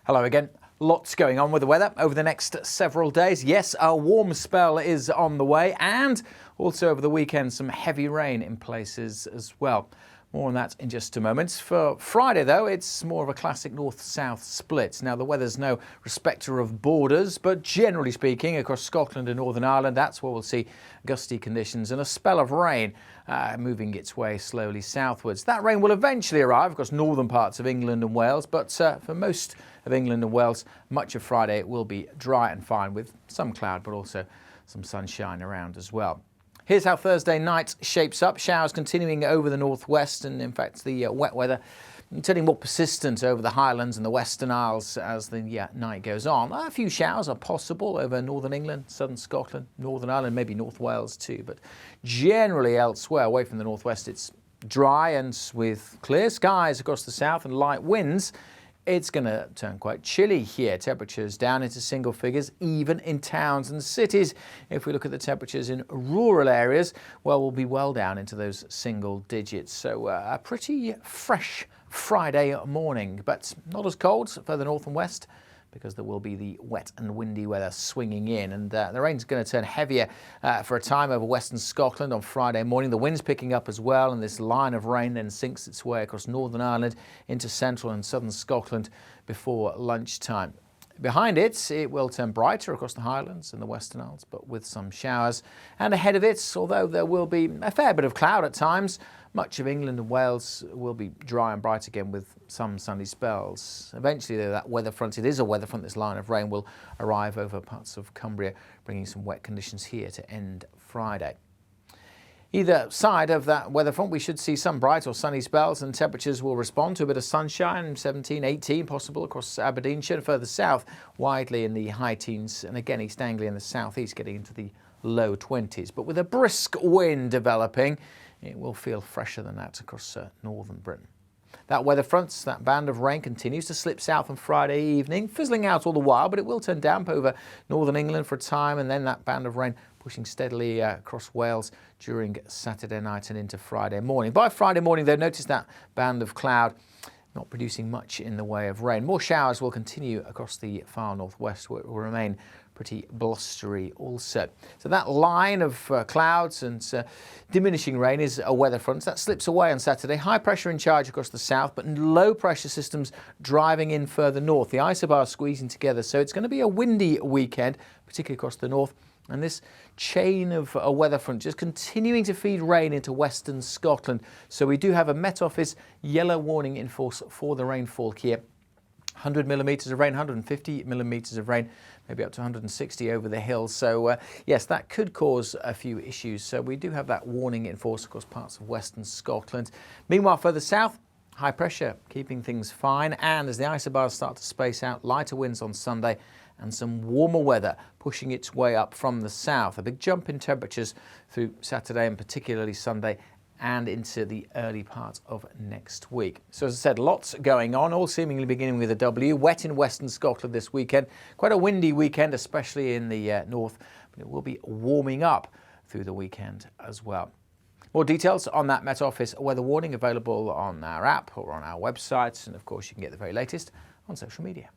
Hello again. Lots going on with the weather over the next several days. Yes, a warm spell is on the way, and also over the weekend some heavy rain in places as well. More on that in just a moment. For Friday, though, it's more of a classic north-south split. Now, the weather's no respecter of borders, but generally speaking, across Scotland and Northern Ireland, that's where we'll see gusty conditions and a spell of rain moving its way slowly southwards. That rain will eventually arrive across northern parts of England and Wales, but for most of England and Wales, much of Friday it will be dry and fine with some cloud, but also some sunshine around as well. Here's how Thursday night shapes up. Showers continuing over the northwest, and in fact the wet weather turning more persistent over the Highlands and the Western Isles as the night goes on. A few showers are possible over northern England, southern Scotland, Northern Ireland, maybe North Wales too, but generally elsewhere away from the northwest it's dry and with clear skies across the south and light winds. It's going to turn quite chilly here. Temperatures down into single figures, even in towns and cities. If we look at the temperatures in rural areas, well, we'll be well down into those single digits. So a pretty fresh Friday morning, but not as cold further north and west, because there will be the wet and windy weather swinging in, and the rain's going to turn heavier for a time over western Scotland on Friday morning. The wind's picking up as well, and this line of rain then sinks its way across Northern Ireland into central and southern Scotland before lunchtime. Behind it, it will turn brighter across the Highlands and the Western Isles, but with some showers. And ahead of it, although there will be a fair bit of cloud at times, much of England and Wales will be dry and bright again with some sunny spells. Eventually, though, that weather front, it is a weather front, this line of rain will arrive over parts of Cumbria, bringing some wet conditions here to end Friday. Either side of that weather front, we should see some bright or sunny spells, and temperatures will respond to a bit of sunshine, 17, 18 possible across Aberdeenshire, and further south, widely in the high teens, and again East Anglia in the southeast getting into the low 20s. But with a brisk wind developing, it will feel fresher than that across northern Britain. That weather front, that band of rain, continues to slip south on Friday evening, fizzling out all the while, but it will turn damp over northern England for a time, and then that band of rain pushing steadily across Wales during Saturday night and into Friday morning. By Friday morning, though, notice that band of cloud not producing much in the way of rain. More showers will continue across the far northwest, where it will remain pretty blustery also. So that line of clouds and diminishing rain is a weather front. That slips away on Saturday. High pressure in charge across the south, but low pressure systems driving in further north. The isobars squeezing together. So it's going to be a windy weekend, particularly across the north. And this chain of a weather front just continuing to feed rain into western Scotland. So we do have a Met Office yellow warning in force for the rainfall here. 100 millimetres of rain, 150 millimetres of rain, maybe up to 160 over the hills. So yes, that could cause a few issues. So we do have that warning in force across parts of western Scotland. Meanwhile, further south, high pressure keeping things fine. And as the isobars start to space out, lighter winds on Sunday and some warmer weather pushing its way up from the south. A big jump in temperatures through Saturday and particularly Sunday and into the early part of next week. So as I said, lots going on, all seemingly beginning with a W. Wet in western Scotland this weekend. Quite a windy weekend, especially in the north, but it will be warming up through the weekend as well. More details on that Met Office weather warning available on our app or on our website, and of course you can get the very latest on social media.